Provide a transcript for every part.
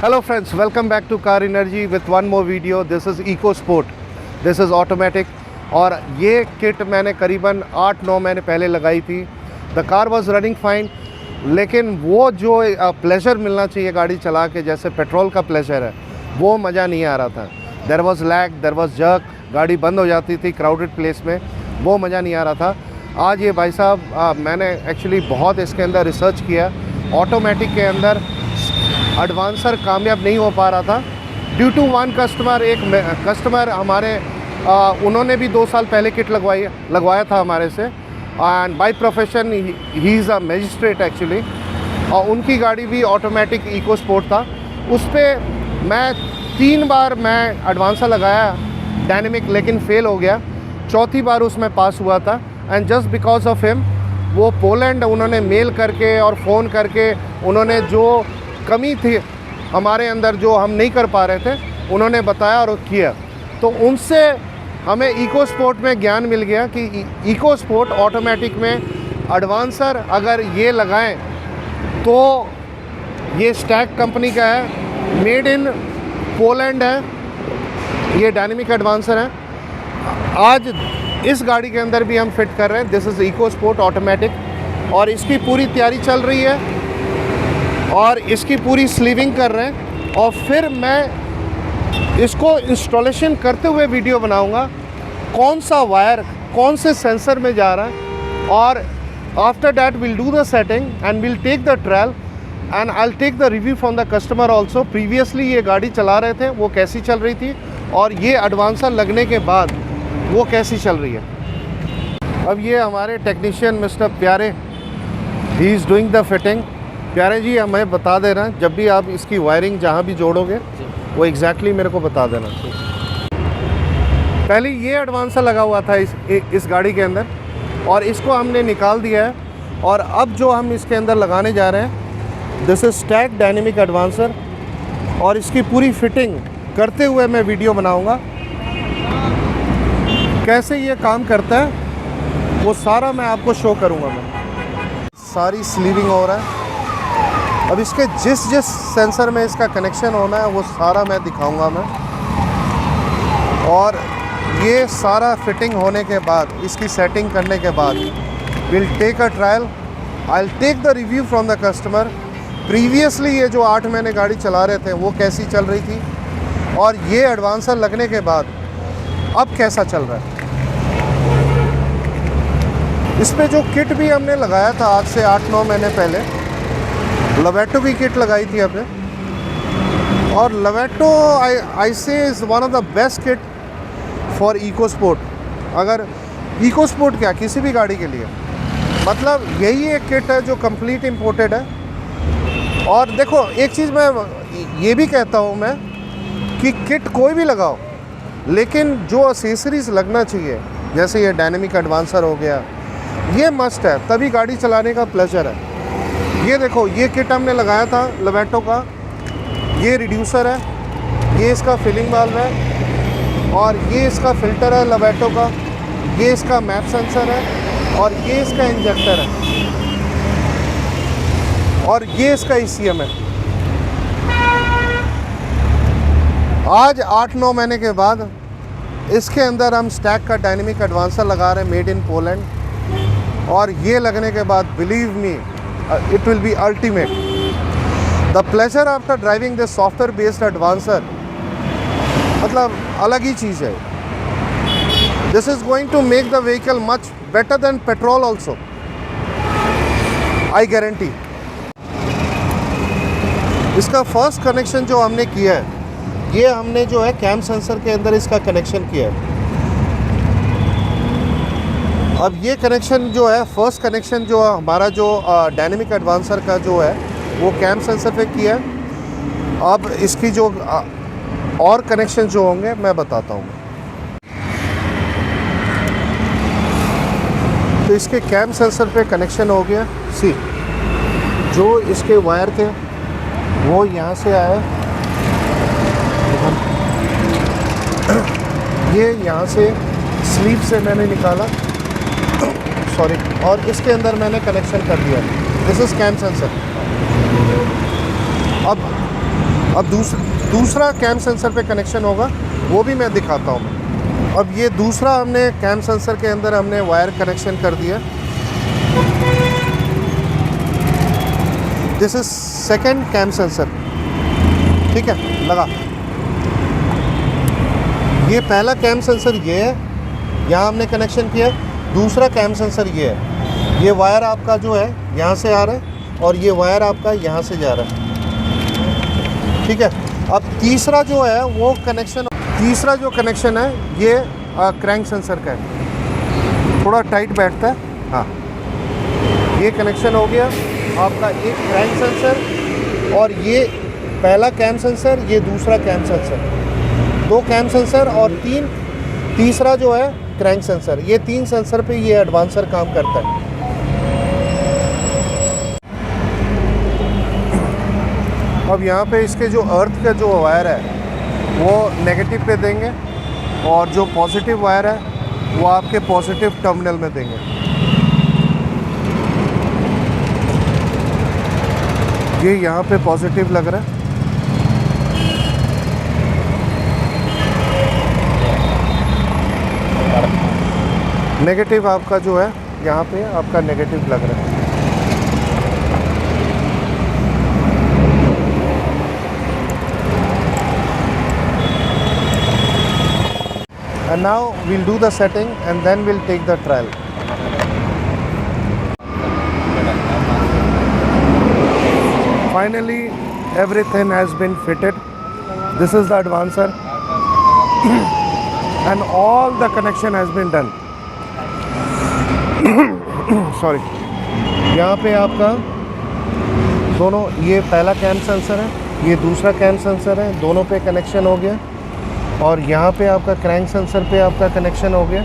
Hello friends, welcome back to Car Energy with one more video. This is Eco Sport. This is automatic. और ये kit मैंने करीबन 8-9 महीने पहले लगाई थी. The car was running fine, लेकिन वो जो प्लेजर मिलना चाहिए गाड़ी चला के, जैसे पेट्रोल का प्लेजर है, वो मज़ा नहीं आ रहा था. There was lag, there was jerk, गाड़ी बंद हो जाती थी क्राउडेड प्लेस में, वो मज़ा नहीं आ रहा था. आज ये भाई साहब मैंने एक्चुअली बहुत इसके अंदर रिसर्च किया. ऑटोमेटिक के अंदर एडवांसर कामयाब नहीं हो पा रहा था ड्यू टू वन कस्टमर. एक कस्टमर हमारे उन्होंने भी 2 साल पहले किट लगवाया था हमारे से, and by profession he is a magistrate actually, और उनकी गाड़ी भी ऑटोमेटिक इको स्पोर्ट था. उस पर मैं 3 बार मैं एडवांसर लगाया डायनेमिक, लेकिन फेल हो गया. चौथी बार उसमें पास हुआ था, and just because of him वो पोलैंड उन्होंने मेल करके और फ़ोन करके उन्होंने जो कमी थी हमारे अंदर जो हम नहीं कर पा रहे थे, उन्होंने बताया और किया. तो उनसे हमें इको स्पोर्ट में ज्ञान मिल गया कि इको स्पोर्ट ऑटोमेटिक में एडवांसर अगर ये लगाएं तो ये स्टैक कंपनी का है, मेड इन पोलैंड है, ये डायनेमिक एडवांसर है. आज इस गाड़ी के अंदर भी हम फिट कर रहे हैं. This is EcoSport automatic, और इसकी पूरी तैयारी चल रही है और इसकी पूरी स्लीविंग कर रहे हैं. और फिर मैं इसको इंस्टॉलेशन करते हुए वीडियो बनाऊंगा, कौन सा वायर कौन से सेंसर में जा रहा है. और after that will do the setting and will take the trial and I will take the review from the customer also. Previously ये गाड़ी चला रहे थे, वो कैसी चल रही थी, और ये एडवांसर लगने के बाद वो कैसी चल रही है. अब ये हमारे टेक्नीशियन मिस्टर प्यारे, he is doing the fitting. प्यारे जी, हमें बता देना जब भी आप इसकी वायरिंग जहाँ भी जोड़ोगे वो एग्जैक्टली मेरे को बता देना. पहले ये एडवांसर लगा हुआ था इस गाड़ी के अंदर, और इसको हमने निकाल दिया है. और अब जो हम इसके अंदर लगाने जा रहे हैं, this is stack dynamic advancer, और इसकी पूरी फिटिंग करते हुए मैं वीडियो बनाऊंगा. कैसे ये काम करता है वो सारा मैं आपको शो करूंगा. मैं सारी स्लीविंग हो रहा है. अब इसके जिस सेंसर में इसका कनेक्शन होना है वो सारा मैं दिखाऊंगा मैं. और ये सारा फिटिंग होने के बाद, इसकी सेटिंग करने के बाद will take a trial. I will take the review from the customer. Previously ये जो 8 महीने गाड़ी चला रहे थे वो कैसी चल रही थी, और ये एडवांसर लगने के बाद अब कैसा चल रहा है. इस पे जो किट भी हमने लगाया था आज से 8-9 महीने पहले, लवेटो की किट लगाई थी हमने. और Lovato I say is one of the best kit for EcoSport. अगर इको स्पोर्ट क्या, किसी भी गाड़ी के लिए, मतलब यही एक किट है जो कंप्लीट इम्पोर्टेड है. और देखो एक चीज़ मैं ये भी कहता हूँ मैं कि किट कोई भी लगाओ, लेकिन जो एसेसरीज़ लगना चाहिए, जैसे ये डायनेमिक एडवांसर हो गया, ये मस्ट है, तभी गाड़ी चलाने का प्लेजर है. ये देखो, ये किट हमने लगाया था लवेटो का. ये रिड्यूसर है, ये इसका फिलिंग वाल्व है, और ये इसका फ़िल्टर है लवेटो का. ये इसका मैप सेंसर है, और ये इसका इंजेक्टर है, और ये इसका ECM है. आज 8-9 महीने के बाद इसके अंदर हम स्टैक का डायनेमिक एडवांसर लगा रहे हैं, मेड इन पोलैंड. और ये लगने के बाद believe me, it will be ultimate. The pleasure after driving this software based advancer, मतलब अलग ही चीज़ है. This is going to make the vehicle much better than petrol also, I guarantee. इसका first connection जो हमने किया है, ये हमने जो है कैम सेंसर के अंदर इसका कनेक्शन किया है. अब ये कनेक्शन जो है, फर्स्ट कनेक्शन जो हमारा जो डायनेमिक एडवांसर का जो है वो कैम सेंसर पे किया है. अब इसकी जो और कनेक्शन जो होंगे मैं बताता हूँ. तो इसके कैम सेंसर पे कनेक्शन हो गया. सी, जो इसके वायर थे वो यहाँ से आया, ये यहाँ से स्लीव से मैंने निकाला, सॉरी, और इसके अंदर मैंने कनेक्शन कर दिया. This is cam sensor. अब अब दूसरा कैम सेंसर पे कनेक्शन होगा, वो भी मैं दिखाता हूँ। अब ये दूसरा हमने कैम सेंसर के अंदर हमने वायर कनेक्शन कर दिया। This is second cam sensor, ठीक है, लगा। ये पहला कैम सेंसर ये है, यहाँ हमने कनेक्शन किया। दूसरा कैम सेंसर ये है। ये वायर आपका जो है यहाँ से आ रहा है और ये वायर आपका यहाँ से जा रहा है, ठीक है। अब तीसरा जो है वो कनेक्शन, तीसरा जो कनेक्शन है ये क्रैंक सेंसर का है, थोड़ा टाइट बैठता है। हाँ, ये कनेक्शन हो गया आपका, एक क्रैंक सेंसर और ये पहला कैम सेंसर, ये दूसरा कैम सेंसर, दो कैम सेंसर और तीसरा जो है क्रैंक सेंसर। ये 3 सेंसर पे ये एडवांसर काम करता है। अब यहाँ पे इसके जो अर्थ का जो वायर है वो नेगेटिव पे देंगे और जो पॉजिटिव वायर है वो आपके पॉजिटिव टर्मिनल में देंगे। ये यहाँ पे पॉजिटिव लग रहा है, नेगेटिव आपका जो है यहाँ पे आपका नेगेटिव लग रहा है। And now we'll do the setting and then we'll take the trial. Finally, everything has been fitted. This is the advancer and all the connection has been done. Sorry. यहाँ पे आपका दोनों, ये पहला कैम सेंसर है, ये दूसरा cam sensor है, दोनों पे कनेक्शन हो गया। और यहाँ पे आपका क्रैंक सेंसर पे आपका कनेक्शन हो गया।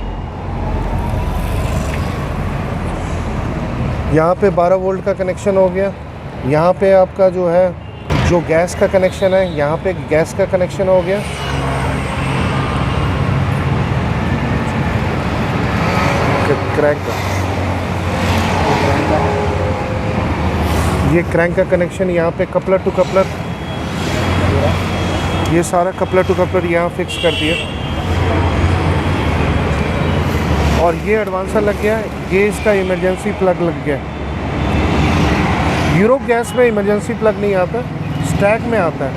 यहाँ पे 12 वोल्ट का कनेक्शन हो गया। यहाँ पे आपका जो है जो गैस का कनेक्शन है, यहाँ पे गैस का कनेक्शन हो गया। क्रैंक का, ये क्रैंक का कनेक्शन, यहाँ पे कपलर टू कपलर, ये सारा कपलर टू कपलर यहाँ फिक्स कर दिया। और ये एडवांसर लग गया, ये इसका इमरजेंसी प्लग लग गया। यूरोप गैस में इमरजेंसी प्लग नहीं आता, स्टैक में आता है।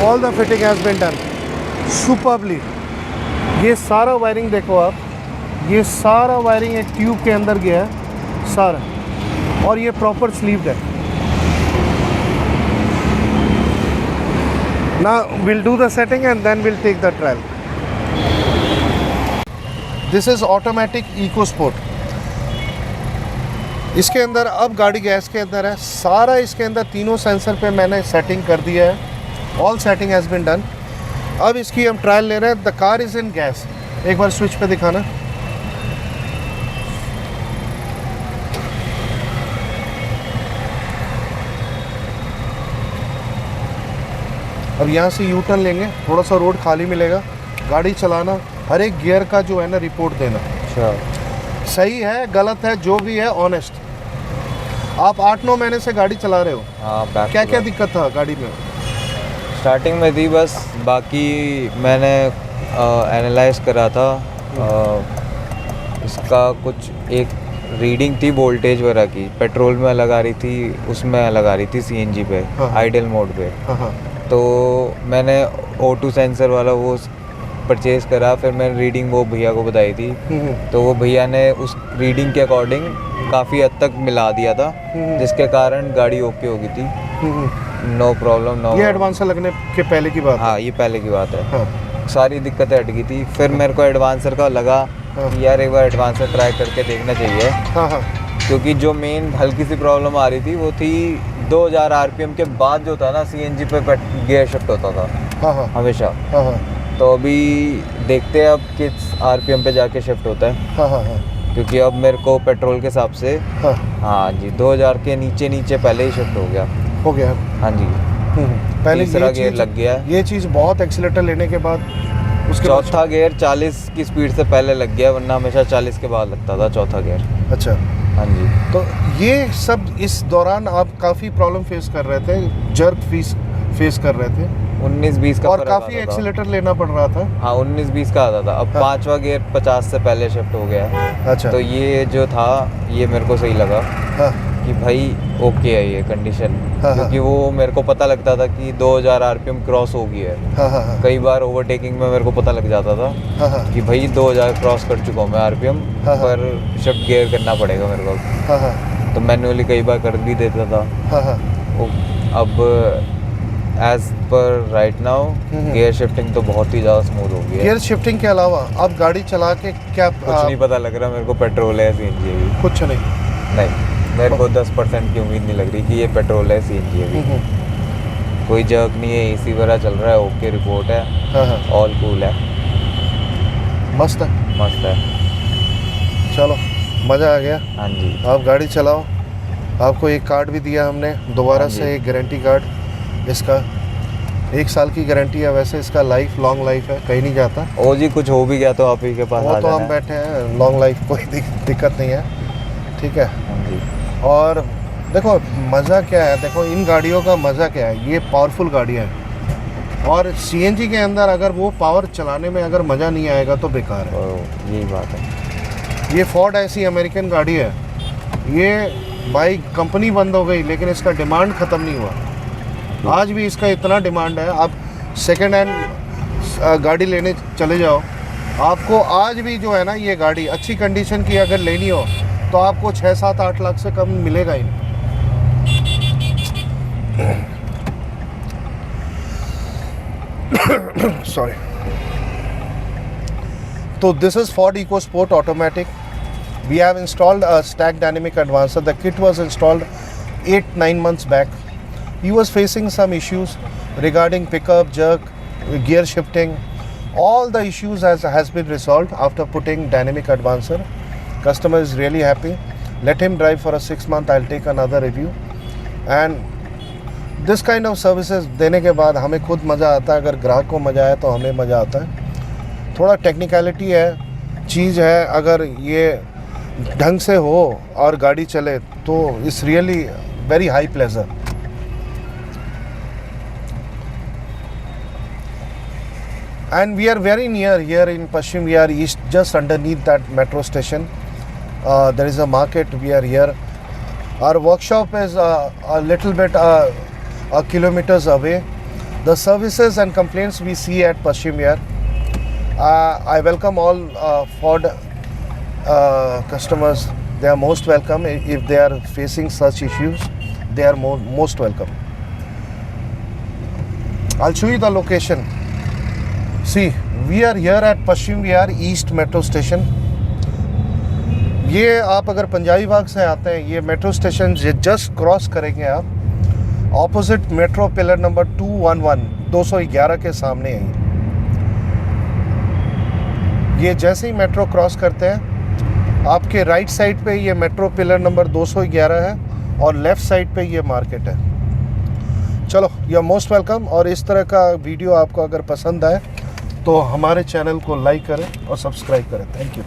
All the fitting has been done superbly. ये सारा वायरिंग देखो आप, ये सारा वायरिंग एक ट्यूब के अंदर गया है सारा, और ये प्रॉपर स्लीव्ड है। Now we'll do the setting and then we'll take the trial. This is automatic EcoSport. इसके अंदर अब गाड़ी गैस के अंदर है, सारा इसके अंदर तीनों सेंसर पे मैंने सेटिंग कर दिया है। All setting has been done. अब इसकी हम ट्रायल ले रहे हैं। The car is in gas. एक बार स्विच पे दिखाना। अब यहाँ से यू टर्न लेंगे, थोड़ा सा रोड खाली मिलेगा, गाड़ी चलाना, हर एक गियर का जो है ना रिपोर्ट देना। अच्छा, सही है गलत है जो भी है ऑनेस्ट। आप 8-9 महीने से गाड़ी चला रहे हो। हाँ, क्या क्या दिक्कत था गाड़ी में? स्टार्टिंग में थी बस, बाकी मैंने एनालाइज करा था। इसका कुछ एक रीडिंग थी वोल्टेज वगैरह की, पेट्रोल में लगा रही थी, उसमें लगा रही थी सीएनजी पे, आइडल मोड पे। तो मैंने O2 सेंसर वाला वो परचेज़ करा, फिर मैंने रीडिंग वो भैया को बताई थी, तो वो भैया ने उस रीडिंग के अकॉर्डिंग काफ़ी हद तक मिला दिया था, जिसके कारण गाड़ी ओके हो गई थी। No problem, no. ये एडवांसर लगने के पहले की बात? हाँ, ये पहले की बात है। हाँ। सारी दिक्कतें हट गई थी। फिर मेरे को एडवांसर का लगा कि यार एक बार एडवांसर ट्राई करके देखना चाहिए। हाँ हाँ। क्योंकि जो मेन हल्की सी प्रॉब्लम आ रही थी वो थी 2000 आरपीएम के बाद जो था ना सीएनजी पे गियर शिफ्ट होता था। हाँ हाँ। हमेशा। हाँ हाँ। तो अभी देखते हैं अब किस आरपीएम पे जाके शिफ्ट होता है। हाँ हाँ हाँ। क्योंकि अब मेरे को पेट्रोल के हिसाब से हाँ जी 2000 के नीचे पहले ही शिफ्ट हो गया। हाँ जी। पहले तीसरा गियर लग गया। ये चीज़ बहुत एक्सीलेटर लेने के बाद उसके बाद चौथा गियर 40 की स्पीड से पहले लग गया, वरना हमेशा 40 के बाद लगता था चौथा गियर। अच्छा, हाँ जी। तो ये सब इस दौरान आप काफ़ी प्रॉब्लम फेस कर रहे थे, जर्क फेस कर रहे थे 19-20 का और फर्क काफ़ी आता था। एक्सीलेटर लेना पड़ रहा था। हाँ 19-20 का आता था। अब हाँ। 5वां गियर 50 से पहले शिफ्ट हो गया है। अच्छा। तो ये जो था ये मेरे को सही लगा हाँ कि भाई ओके है ये कंडीशन, हाँ। क्योंकि वो मेरे को पता लगता था कि 2000 आरपीएम क्रॉस हो गई है। हाँ हाँ हाँ कई बार ओवरटेकिंग में मेरे को पता लग जाता था हाँ हाँ कि भाई 2000 क्रॉस कर चुका हूँ मैं आरपीएम, हाँ, हाँ। पर शिफ्ट गियर करना पड़ेगा मेरे को। हाँ हाँ तो मैन्युअली कई बार कर भी देता था। हाँ हाँ। अब as per right now gear shifting तो बहुत ही ज़्यादा स्मूथ हो गई है। गियर शिफ्टिंग के अलावा आप गाड़ी चला के क्या कुछ नहीं पता लग रहा मेरे को पेट्रोल है सीएनजी है भी। कुछ नहीं। नहीं, मेरे को 10% की उम्मीद नहीं लग रही कि ये पेट्रोल है सीएनजी है भी। कोई जर्क नहीं है, एसी वगैरह चल रहा है, ओके रिपोर्ट है, हाँ हाँ, ऑल कूल है, मस्त है। मस्त है। चलो मज़ा आ गया। हाँ जी। आप गाड़ी चलाओ। आपको एक कार्ड भी दिया हमने दोबारा हाँ जी। से, एक गारंटी कार्ड। इसका 1 साल की गारंटी है, वैसे इसका लाइफ लॉन्ग लाइफ है, कहीं नहीं जाता। ओ जी कुछ हो भी गया तो आप ही के पास वो आ तो जाना हम है। बैठे हैं, लॉन्ग लाइफ, कोई दिक्कत नहीं है, ठीक है। हाँ जी। और देखो मज़ा क्या है, देखो इन गाड़ियों का मज़ा क्या है, ये पावरफुल गाड़ियाँ हैं और सीएनजी के अंदर अगर वो पावर चलाने में अगर मज़ा नहीं आएगा तो बेकार है। यही बात है। ये फोर्ड ऐसी अमेरिकन गाड़ी है, ये भाई कंपनी बंद हो गई लेकिन इसका डिमांड ख़त्म नहीं हुआ। आज भी इसका इतना डिमांड है, आप सेकेंड हैंड गाड़ी लेने चले जाओ, आपको आज भी जो है ना ये गाड़ी अच्छी कंडीशन की अगर लेनी हो तो आपको 6-7-8 लाख से कम मिलेगा ही नहीं। Sorry. So this is Ford EcoSport automatic. We have installed a stack dynamic advancer. The kit was installed 8-9 months back. He was facing some issues regarding pickup, jerk, gear shifting. All the issues has been resolved after putting dynamic advancer. Customer is really happy. Let him drive for a 6 month. I'll take another review. And this kind of services देने के बाद हमें खुद मज़ा आता है, अगर ग्राहक को मज़ा आए तो हमें मज़ा आता है। थोड़ा टेक्निकलिटी है, चीज़ है, अगर ये ढंग से हो और गाड़ी चले तो it's really very high pleasure. And we are very near here in Paschim Vihar East, just underneath that metro station. There is a market, we are here. Our workshop is a little bit kilometers away. The services and complaints we see at Paschim Vihar. I welcome all Ford customers. They are most welcome. If they are facing such issues, they are most welcome. I'll show you the location. See, we are here at Paschim Vihar East Metro Station. ये आप अगर पंजाबी बाग से आते हैं, ये metro station just cross करेंगे आप, opposite metro pillar number 211 के सामने है। ये जैसे ही मेट्रो क्रॉस करते हैं, आपके राइट साइड पे ये मेट्रो पिलर नंबर 211 है और लेफ़्ट साइड पे ये मार्केट है। चलो, यू आर मोस्ट वेलकम। और इस तरह का वीडियो आपको अगर पसंद आए तो हमारे चैनल को लाइक करें और सब्सक्राइब करें। Thank you.